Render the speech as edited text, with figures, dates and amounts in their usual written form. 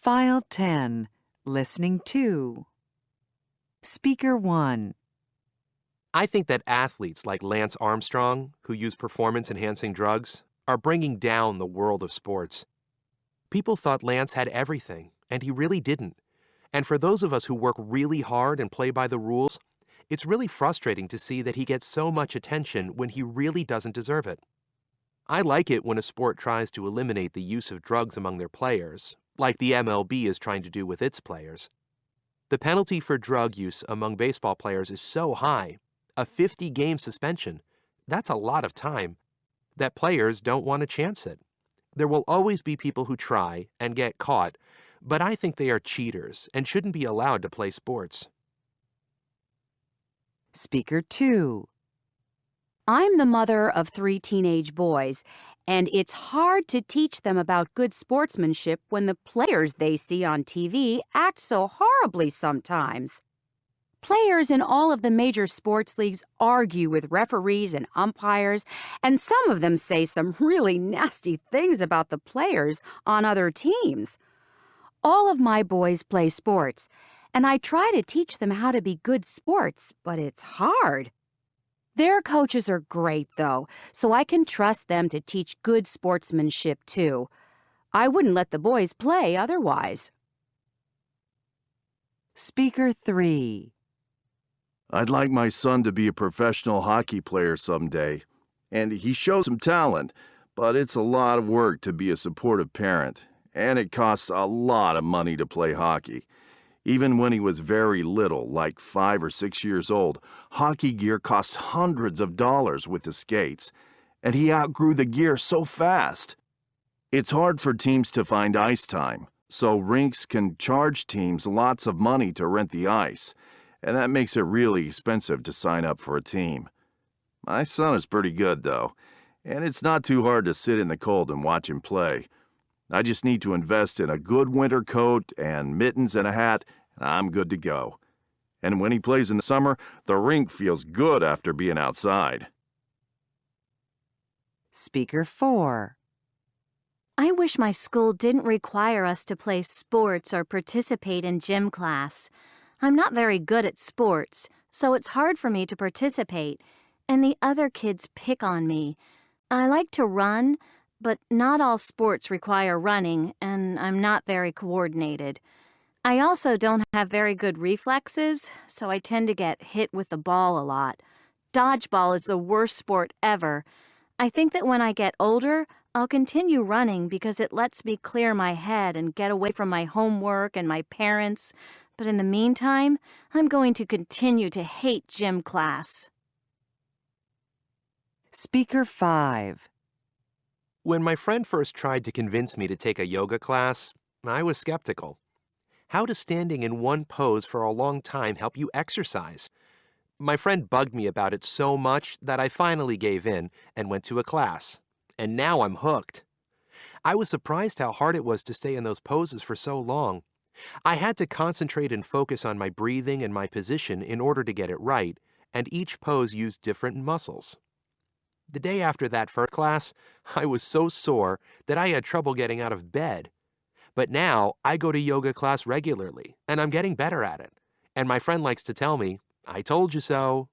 File 10, Listening 2. Speaker 1. I think that athletes like Lance Armstrong, who use performance-enhancing drugs, are bringing down the world of sports. People thought Lance had everything, and he really didn't. And for those of us who work really hard and play by the rules, it's really frustrating to see that he gets so much attention when he really doesn't deserve it. I like it when a sport tries to eliminate the use of drugs among their players, like the MLB is trying to do with its players. The penalty for drug use among baseball players is so high, a 50-game suspension, that's a lot of time, that players don't want to chance it. There will always be people who try and get caught, but I think they are cheaters and shouldn't be allowed to play sports. Speaker 2. I'm the mother of 3 teenage boys, and it's hard to teach them about good sportsmanship when the players they see on TV act so horribly sometimes. Players in all of the major sports leagues argue with referees and umpires, and some of them say some really nasty things about the players on other teams. All of my boys play sports, and I try to teach them how to be good sports, but it's hard. Their coaches are great, though, so I can trust them to teach good sportsmanship, too. I wouldn't let the boys play otherwise. Speaker 3. I'd like my son to be a professional hockey player someday, and he shows some talent, but it's a lot of work to be a supportive parent, and it costs a lot of money to play hockey. Even when he was very little, like 5 or 6 years old, hockey gear cost hundreds of dollars with the skates, and he outgrew the gear so fast. It's hard for teams to find ice time, so rinks can charge teams lots of money to rent the ice, and that makes it really expensive to sign up for a team. My son is pretty good, though, and it's not too hard to sit in the cold and watch him play. I just need to invest in a good winter coat and mittens and a hat, and I'm good to go. And when he plays in the summer, the rink feels good after being outside. Speaker 4. I wish my school didn't require us to play sports or participate in gym class. I'm not very good at sports, so it's hard for me to participate, and the other kids pick on me. I like to run, but not all sports require running, and I'm not very coordinated. I also don't have very good reflexes, so I tend to get hit with the ball a lot. Dodgeball is the worst sport ever. I think that when I get older, I'll continue running because it lets me clear my head and get away from my homework and my parents. But in the meantime, I'm going to continue to hate gym class. Speaker 5. When my friend first tried to convince me to take a yoga class, I was skeptical. How does standing in one pose for a long time help you exercise? My friend bugged me about it so much that I finally gave in and went to a class. And now I'm hooked. I was surprised how hard it was to stay in those poses for so long. I had to concentrate and focus on my breathing and my position in order to get it right, and each pose used different muscles. The day after that first class, I was so sore that I had trouble getting out of bed. But now I go to yoga class regularly, and I'm getting better at it. And my friend likes to tell me, "I told you so."